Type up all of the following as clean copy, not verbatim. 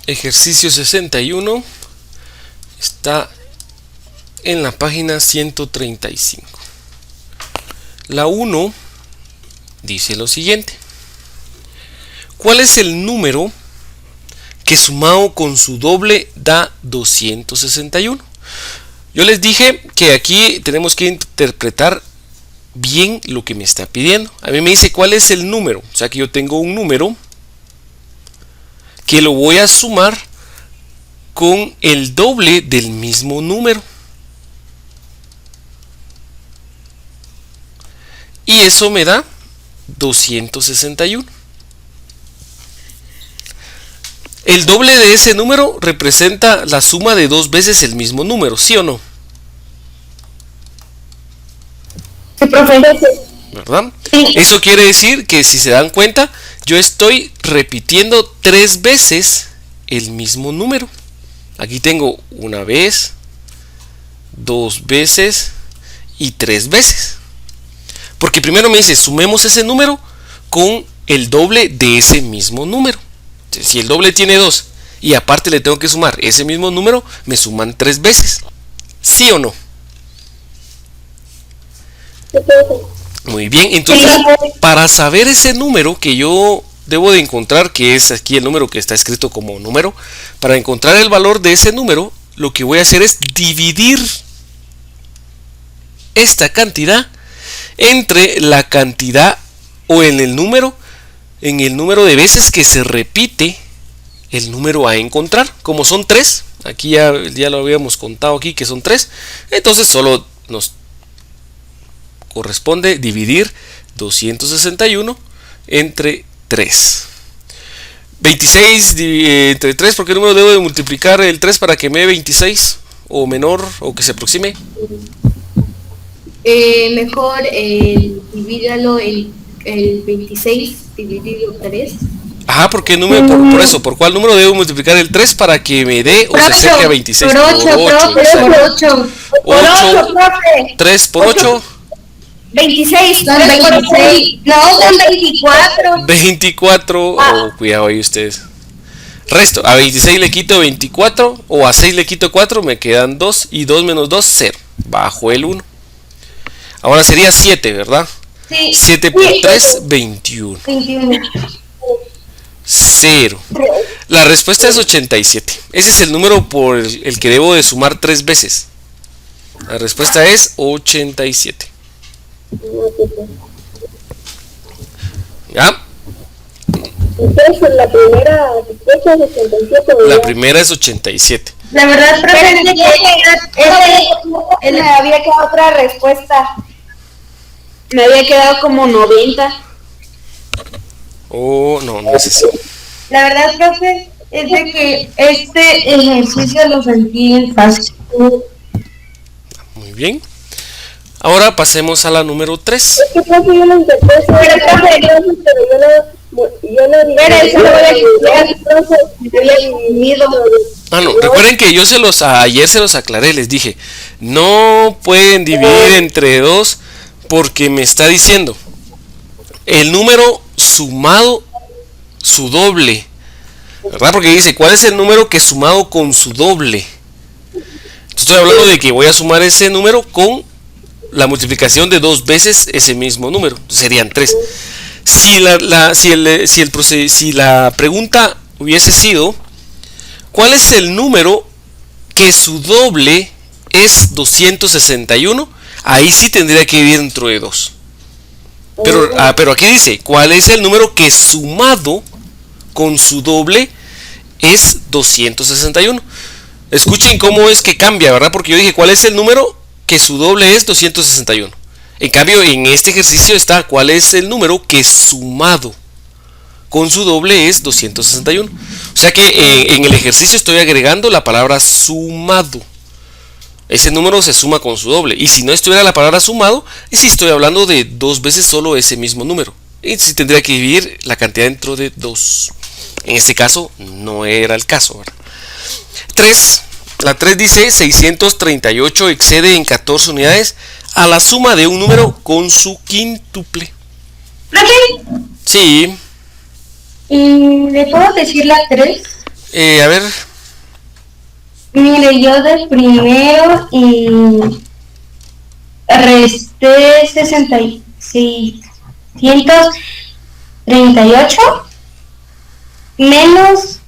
Ejercicio 61 está en la página 135. La 1 dice lo siguiente: ¿cuál es el número que sumado con su doble da 261? Yo les dije que aquí tenemos que interpretar bien lo que me está pidiendo. A mí me dice cuál es el número, o sea que yo tengo un número que lo voy a sumar con el doble del mismo número. Y eso me da 261. El doble de ese número representa la suma de dos veces el mismo número, ¿sí o no? Sí, profe. ¿Verdad? Sí. Eso quiere decir que, si se dan cuenta, yo estoy repitiendo 3 veces el mismo número. Aquí tengo una vez, 2 veces y 3 veces. Porque primero me dice, sumemos ese número con el doble de ese mismo número. Si el doble tiene 2 y aparte le tengo que sumar ese mismo número, me suman 3 veces. ¿Sí o no? Muy bien, entonces para saber ese número que yo debo de encontrar, que es aquí el número que está escrito como número, para encontrar el valor de ese número, lo que voy a hacer es dividir esta cantidad entre la cantidad o en el número de veces que se repite el número a encontrar. Como son 3, aquí ya lo habíamos contado aquí que son 3, entonces solo nos corresponde dividir 261 entre 3. 26 entre 3, ¿por qué número debo de multiplicar el 3 para que me dé 26? O menor, o que se aproxime. Mejor divídalo el 26 dividido 3. Ajá, ¿por qué número? Por eso, ¿por cuál número debo multiplicar el 3 para que me dé o se acerque a 26? Por 8, profe. 8, 3 por 8. 26, no, 26, no, son 24. 24, cuidado ahí ustedes. Resto, a 26 le quito 24, o a 6 le quito 4, me quedan 2, y 2 menos 2, 0, bajo el 1. Ahora sería 7, ¿verdad? Sí. 7 por 3, 21. 0. La respuesta es 87. Ese es el número por el que debo de sumar 3 veces. La respuesta es 87. ¿Ya? Entonces la primera respuesta es 87. La primera es 87. La verdad, profe, me había quedado otra respuesta. Me había quedado como 90. Oh, no es así. La verdad, profe, es de que este ejercicio lo sentí fácil. Muy bien. Ahora pasemos a la número 3. Es que profe, yo lo intenté hacer, pero yo no recuerden que ayer se los aclaré, les dije, no pueden dividir entre 2 porque me está diciendo el número sumado su doble, ¿verdad? Porque dice, ¿cuál es el número que sumado con su doble? Estoy hablando de que voy a sumar ese número con la multiplicación de 2 veces ese mismo número, serían 3. Si la pregunta hubiese sido, ¿cuál es el número que su doble es 261? Ahí sí tendría que dividir dentro de 2. Pero aquí dice, ¿cuál es el número que sumado con su doble es 261? Escuchen cómo es que cambia, ¿verdad? Porque yo dije, ¿cuál es el número que su doble es 261? En cambio, en este ejercicio está, ¿cuál es el número que sumado con su doble es 261? O sea que en el ejercicio estoy agregando la palabra sumado. Ese número se suma con su doble. Y si no estuviera la palabra sumado, sí estoy hablando de 2 veces solo ese mismo número. Y sí tendría que dividir la cantidad dentro de 2. En este caso, no era el caso, ¿verdad? 3. La 3 dice, 638 excede en 14 unidades a la suma de un número con su quíntuple. ¿Profe? Sí. ¿Le puedo decir la 3? A ver, Mire, yo de primero y resté 638 menos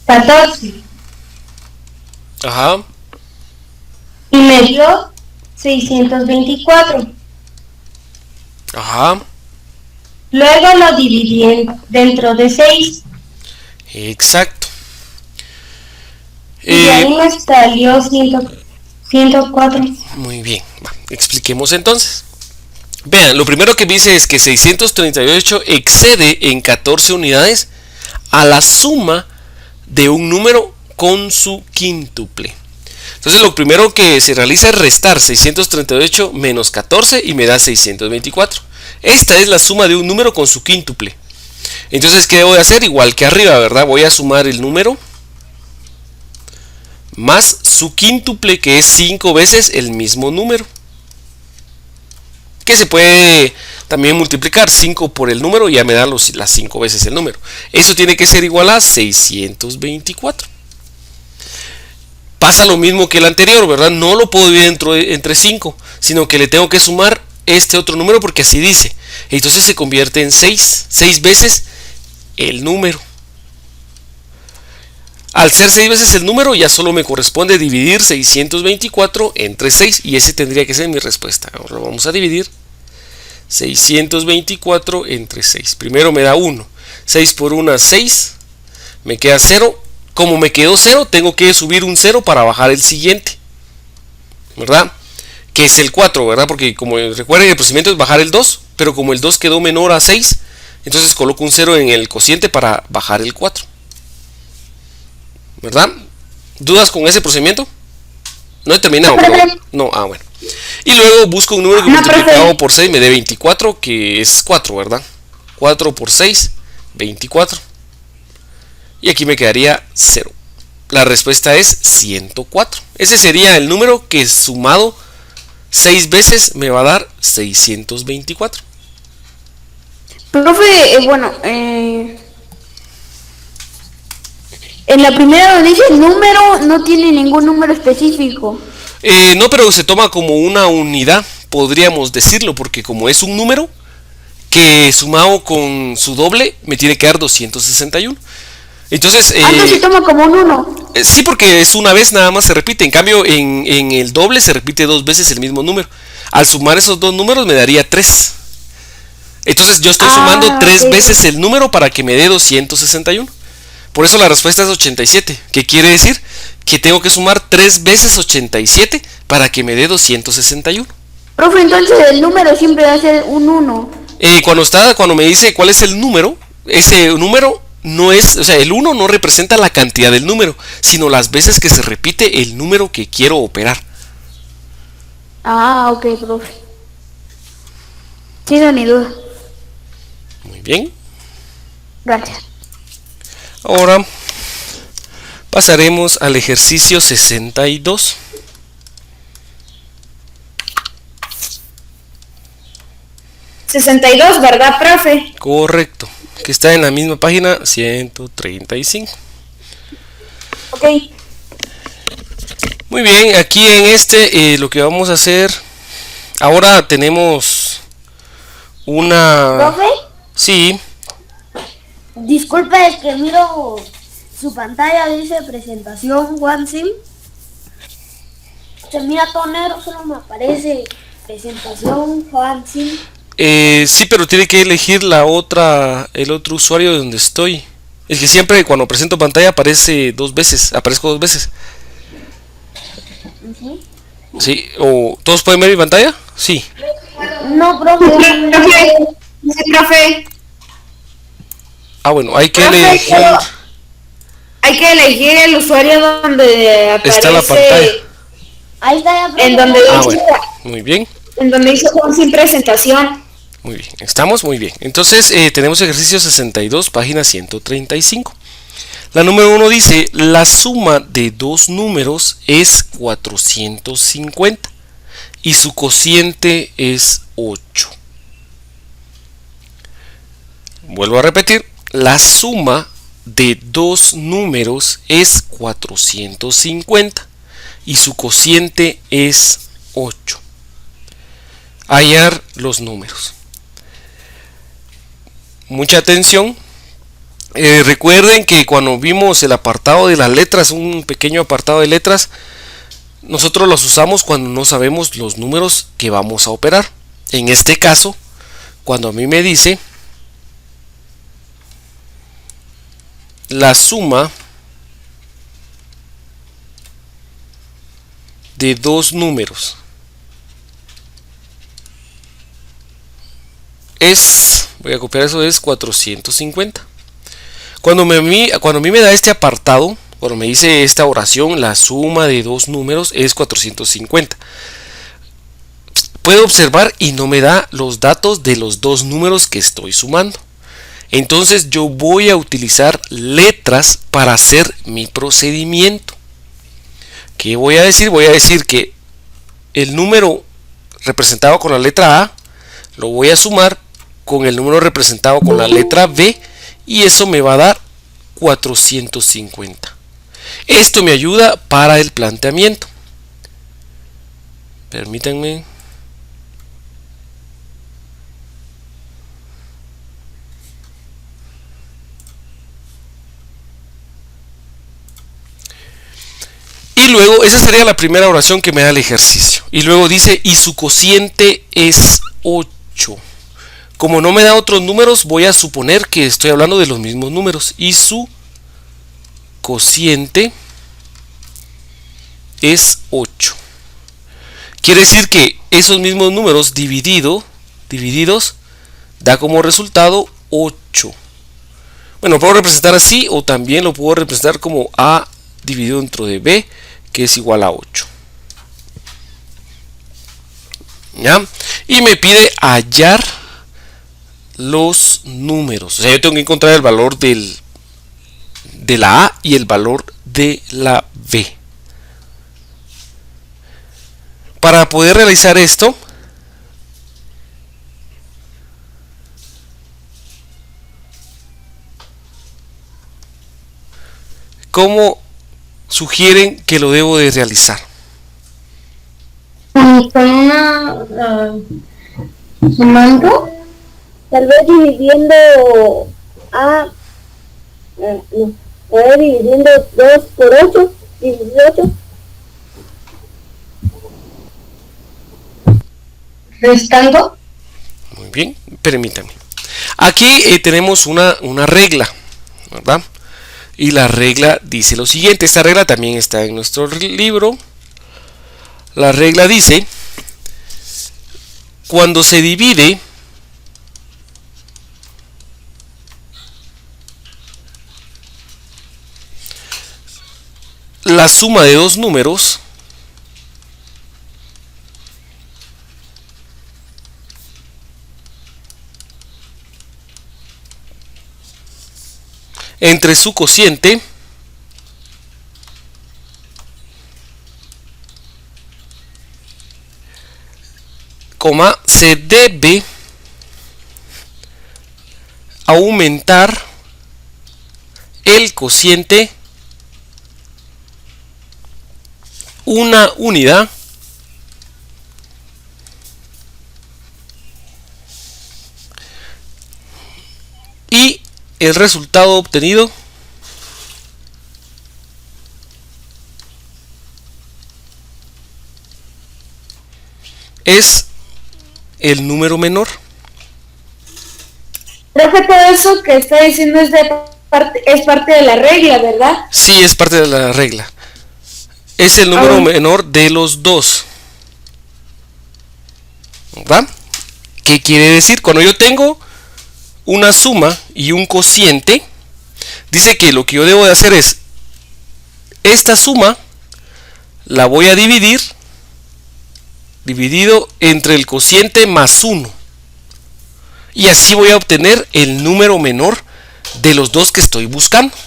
14 ajá, y me dio 624. ajá, Luego lo dividí dentro de 6 exacto. y de ahí me salió 104. Muy bien, expliquemos entonces. Vean, lo primero que dice es que 638 excede en 14 unidades a la suma de un número con su quíntuple. Entonces lo primero que se realiza es restar 638 menos 14 y me da 624. Esta es la suma de un número con su quíntuple. Entonces, ¿qué debo de hacer? Igual que arriba, ¿verdad? Voy a sumar el número más su quíntuple, que es 5 veces el mismo número, que se puede también multiplicar 5 por el número y ya me da las 5 veces el número. Eso tiene que ser igual a 624. Pasa lo mismo que el anterior, ¿verdad? No lo puedo dividir entre 5, sino que le tengo que sumar este otro número porque así dice. Entonces se convierte en 6 veces el número. Al ser 6 veces el número, ya solo me corresponde dividir 624 entre 6 y ese tendría que ser mi respuesta. Ahora vamos a dividir 624 entre 6. Primero me da 1. 6 por 1, 6. Me queda 0. Como me quedó 0, tengo que subir un 0 para bajar el siguiente, ¿verdad? Que es el 4, ¿verdad? Porque como recuerden, el procedimiento es bajar el 2, pero como el 2 quedó menor a 6, entonces coloco un 0 en el cociente para bajar el 4, ¿verdad? ¿Dudas con ese procedimiento? No he terminado, pero no, bueno. Y luego busco un número que multiplicado por 6 me dé 24, que es 4, ¿verdad? 4 por 6, 24. Y aquí me quedaría 0. La respuesta es 104. Ese sería el número que sumado 6 veces me va a dar 624. Profe, bueno, en la primera donde dice número no tiene ningún número específico. No, pero se toma como una unidad, podríamos decirlo, porque como es un número que sumado con su doble me tiene que dar 261. Entonces, se toma como un 1. Sí, porque es una vez, nada más se repite. En cambio, en el doble se repite 2 veces el mismo número. Al sumar esos dos números me daría 3. Entonces yo estoy sumando 3 veces el número para que me dé 261. Por eso la respuesta es 87. ¿Qué quiere decir? Que tengo que sumar 3 veces 87 para que me dé 261. Profe, entonces el número siempre va a ser un 1. Cuando me dice cuál es el número, ese número no es, o sea, el 1 no representa la cantidad del número, sino las veces que se repite el número que quiero operar. Ok, profe. Sí, no, ni duda. Muy bien. Gracias. Ahora pasaremos al ejercicio 62. ¿62, verdad, profe? Correcto, que está en la misma página 135. Ok. Muy bien, aquí en lo que vamos a hacer, ahora tenemos una... ¿Profe? Sí, Disculpe, es que miro su pantalla, dice presentación Juan Sim. Se mira todo negro, solo me aparece presentación Juan Sim. sí, pero tiene que elegir el otro usuario de donde estoy. Es que siempre cuando presento pantalla aparezco 2 veces. Sí, o ¿todos pueden ver mi pantalla? Sí. No, profe. Profe. Bueno, hay que Profe, elegir. Hay que elegir el usuario donde aparece. Está la pantalla. Ahí está ya, profe. En donde Bueno, muy bien. En donde dice Juan sin presentación. Muy bien, estamos muy bien. Entonces tenemos ejercicio 62, página 135. La número 1 dice, la suma de dos números es 450 y su cociente es 8. Vuelvo a repetir, la suma de dos números es 450 y su cociente es 8. Hallar los números. Mucha atención. Recuerden que cuando vimos el apartado de las letras, un pequeño apartado de letras, nosotros los usamos cuando no sabemos los números que vamos a operar. En este caso, cuando a mí me dice la suma de dos números es, voy a copiar eso, es 450. Cuando a mí me da este apartado, cuando me dice esta oración, la suma de dos números es 450. Puedo observar y no me da los datos de los dos números que estoy sumando. Entonces yo voy a utilizar letras para hacer mi procedimiento. ¿Qué voy a decir? Voy a decir que el número representado con la letra A lo voy a sumar con el número representado con la letra B y eso me va a dar 450. Esto me ayuda para el planteamiento. Permítanme. Y luego, esa sería la primera oración que me da el ejercicio. Y luego dice, y su cociente es 8. Como no me da otros números, voy a suponer que estoy hablando de los mismos números. Y su cociente es 8. Quiere decir que esos mismos números divididos da como resultado 8. Bueno, lo puedo representar así o también lo puedo representar como A dividido dentro de B, que es igual a 8. ¿Ya? Y me pide hallar los números. O sea, yo tengo que encontrar el valor de la A y el valor de la B. Para poder realizar esto, ¿cómo sugieren que lo debo de realizar? Con una sumando. Tal vez dividiendo dividiendo 2 por 8, 18. Restando. Muy bien, permítame. Aquí tenemos una regla, ¿verdad? Y la regla dice lo siguiente. Esta regla también está en nuestro libro. La regla dice: cuando se divide la suma de dos números, entre su cociente se debe aumentar el cociente una unidad y el resultado obtenido es el número menor. Profe, todo eso que está diciendo es parte de la regla, ¿verdad? Sí, es parte de la regla. Es el número menor de los dos, ¿verdad? ¿Qué quiere decir? Cuando yo tengo una suma y un cociente, dice que lo que yo debo de hacer es esta suma la voy a dividido entre el cociente más 1 y así voy a obtener el número menor de los dos que estoy buscando.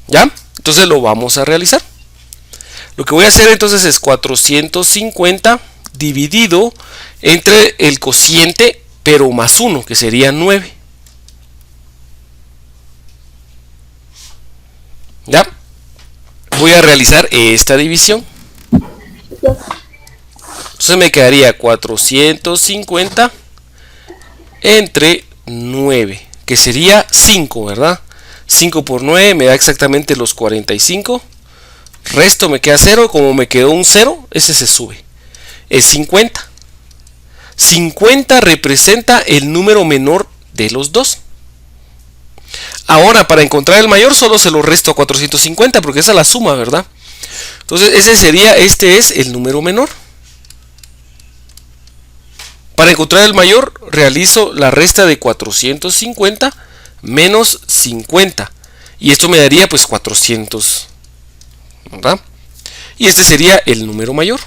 ¿Ya? Entonces lo vamos a realizar. Lo que voy a hacer entonces es 450 dividido entre el cociente pero más 1, que sería 9. ¿Ya? Voy a realizar esta división. Entonces me quedaría 450 entre 9, que sería 5, ¿verdad? 5 por 9 me da exactamente los 45. Resto me queda 0, como me quedó un 0, ese se sube. Es 50. 50 representa el número menor de los dos. Ahora, para encontrar el mayor, solo se lo resto a 450, porque esa es la suma, ¿verdad? Entonces, este es el número menor. Para encontrar el mayor, realizo la resta de 450 menos 50. Y esto me daría, pues, 400, ¿verdad? Y este sería el número mayor.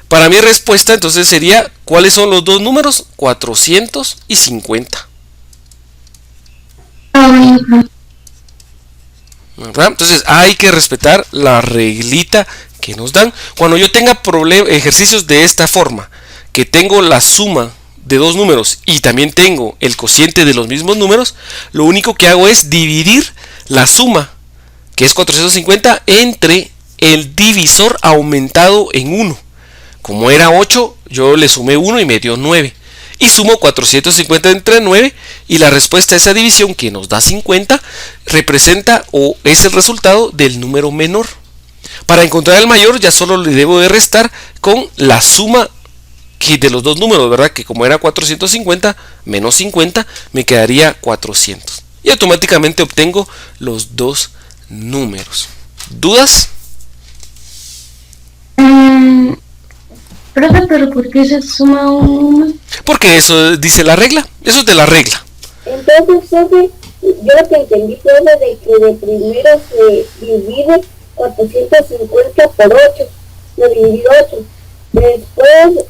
Para mi respuesta, entonces, sería, ¿cuáles son los dos números? 400 y 50. ¿Verdad? Entonces hay que respetar la reglita que nos dan. Cuando yo tenga ejercicios de esta forma, que tengo la suma de dos números y también tengo el cociente de los mismos números, lo único que hago es dividir la suma, que es 450, entre el divisor aumentado en 1. Como era 8, yo le sumé 1 y me dio 9. Y sumo 450 entre 9 y la respuesta a esa división, que nos da 50, representa o es el resultado del número menor. Para encontrar el mayor ya solo le debo de restar con la suma de los dos números, ¿verdad? Que como era 450 menos 50 me quedaría 400. Y automáticamente obtengo los dos números. ¿Dudas? Profe, pero ¿por qué se suma un número? Porque eso dice la regla. Eso es de la regla. Entonces, profe, yo lo que entendí fue de que de primero se divide 450 por 8. Lo dividí 8. Después...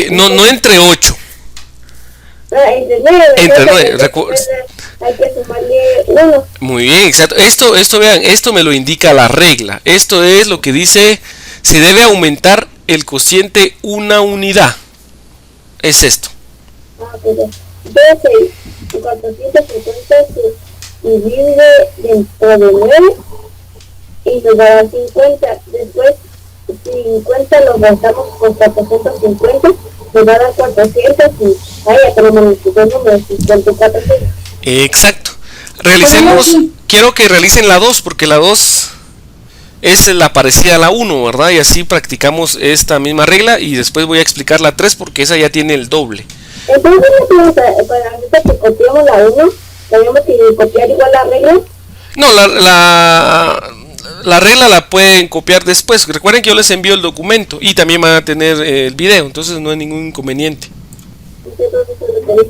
no entre 8. Entre 9. Entre 9. Hay que sumarle 1. Muy bien, exacto. Esto vean, esto me lo indica la regla. Esto es lo que dice, se debe aumentar el cociente una unidad. Es esto. Pero entonces 450 se divide dentro de 9 y nos da 50. Después 50 lo gastamos con 450, nos va a dar 400 y ya tenemos los números 54. Exacto. Realicemos, quiero que realicen la 2, porque la 2 es la parecida a la 1, ¿verdad? Y así practicamos esta misma regla y después voy a explicar la 3 porque esa ya tiene el doble. Entonces, para ahorita que copiamos la 1, tenemos que copiar igual la regla. No, la regla la pueden copiar después. Recuerden que yo les envío el documento y también van a tener el video, entonces no hay ningún inconveniente. Entonces,